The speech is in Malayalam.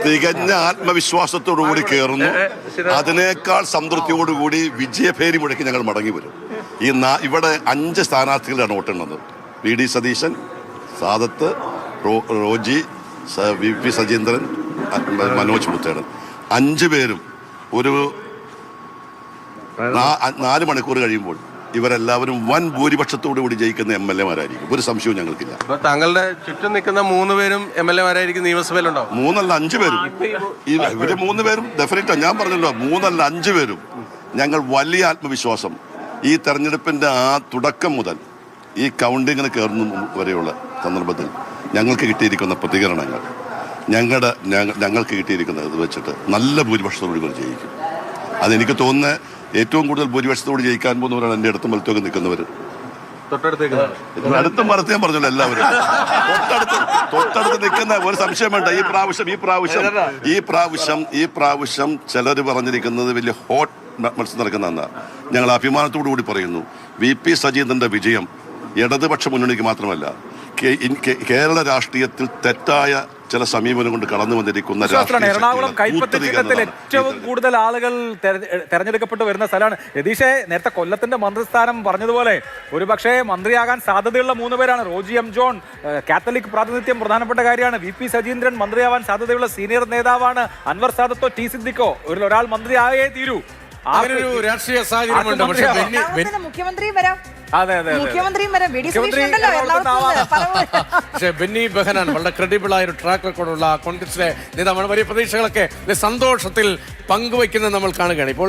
തികഞ്ഞ ആത്മവിശ്വാസത്തോടുകൂടി കയറുന്നു. അതിനേക്കാൾ സംതൃപ്തിയോടുകൂടി വിജയഭേരി മുഴക്കി ഞങ്ങൾ മടങ്ങി വരും. ഇവിടെ 5 സ്ഥാനാർത്ഥികളാണ് വോട്ടുള്ളത്. വി.ഡി. സതീശൻ, സാദത്ത്, റോജി, VP സജീന്ദ്രൻ, മനോജ് മുത്തേടൻ. 5 പേരും ഒരു 4 മണിക്കൂർ കഴിയുമ്പോൾ ഇവരെല്ലാവരും വൻ ഭൂരിപക്ഷത്തോടു കൂടി ജയിക്കുന്ന MLA-മാരായിരിക്കും. ഒരു സംശയവും ഞങ്ങൾക്കില്ല. താങ്കളുടെ ചുറ്റും നിൽക്കുന്ന 3 പേരും MLA-മാരായിരിക്കും നിയമസഭയിലുണ്ടാവും. 3 അല്ല 5 പേരും. ഇവര് 3 പേരും ഡെഫിനറ്റ്. ഞാൻ പറഞ്ഞല്ലോ 3 അല്ല 5 പേരും. ഞങ്ങൾ വലിയ ആത്മവിശ്വാസം ഈ തെരഞ്ഞെടുപ്പിന്റെ തുടക്കം മുതൽ ഈ കൗണ്ടിങ്ങിന് കയറുന്ന വരെയുള്ള സന്ദർഭത്തിൽ ഞങ്ങൾക്ക് കിട്ടിയിരിക്കുന്ന പ്രതികരണങ്ങൾ ഞങ്ങൾക്ക് കിട്ടിയിരിക്കുന്നത് ഇത് വെച്ചിട്ട് നല്ല ഭൂരിപക്ഷത്തോടുകൂടി ഇവർ ജയിക്കും. അതെനിക്ക് തോന്നുന്നത് ഏറ്റവും കൂടുതൽ ഭൂരിപക്ഷത്തോട് ജയിക്കാൻ പോകുന്നവരാണ് എൻ്റെ അടുത്തും വലത്തൊക്കെ നിൽക്കുന്നവർ. അടുത്തും വലത്ത് ഞാൻ പറഞ്ഞല്ലോ, എല്ലാവരും തൊട്ടടുത്ത് നിൽക്കുന്ന ഒരു സംശയം വേണ്ട. ഈ പ്രാവശ്യം ചിലർ പറഞ്ഞിരിക്കുന്നത് വലിയ ഹോട്ട് മത്സരം നടക്കുന്നതെന്നാ. ഞങ്ങൾ അഭിമാനത്തോടു കൂടി പറയുന്നു, VP സജീന്ദ്രന്റെ വിജയം ഇടതുപക്ഷ മുന്നണിക്ക് മാത്രമല്ല, കേരള രാഷ്ട്രീയത്തിൽ തെറ്റായ ചില സമീപനം കൊണ്ട് കടന്നു വന്നിരിക്കുന്ന എറണാകുളം കൈപ്പത്തി ചിഹ്നത്തിൽ ഏറ്റവും കൂടുതൽ ആളുകൾ തെരഞ്ഞെടുക്കപ്പെട്ടു വരുന്ന സ്ഥലമാണ്. രതീഷെ, നേരത്തെ കൊല്ലത്തിന്റെ മന്ത്രിസ്ഥാനം പറഞ്ഞതുപോലെ ഒരുപക്ഷെ മന്ത്രിയാകാൻ സാധ്യതയുള്ള 3 പേരാണ്. റോജി എം ജോൺ, കാത്തലിക് പ്രാതിനിധ്യം പ്രധാനപ്പെട്ട കാര്യമാണ്. VP സജീന്ദ്രൻ മന്ത്രിയാവാൻ സാധ്യതയുള്ള സീനിയർ നേതാവാണ്. അൻവർ സാദത്തോ T സിദ്ദിഖോ ഒരാൾ മന്ത്രിയായേ തീരൂ. അങ്ങനൊരു രാഷ്ട്രീയ സാഹചര്യമുണ്ട്. മുഖ്യമന്ത്രിയും വരാം. അതെ, പക്ഷേ ബെന്നി ബെഹനാൻ വളരെ ക്രെഡിബിൾ ആയ ഒരു ട്രാക്ക് റെക്കോർഡുള്ള കോൺഗ്രസിലെ നേതാവാണ്. വലിയ പ്രതീക്ഷകളൊക്കെ സന്തോഷത്തിൽ പങ്കുവയ്ക്കുന്നത് നമ്മൾ കാണുകയാണ് ഇപ്പോൾ.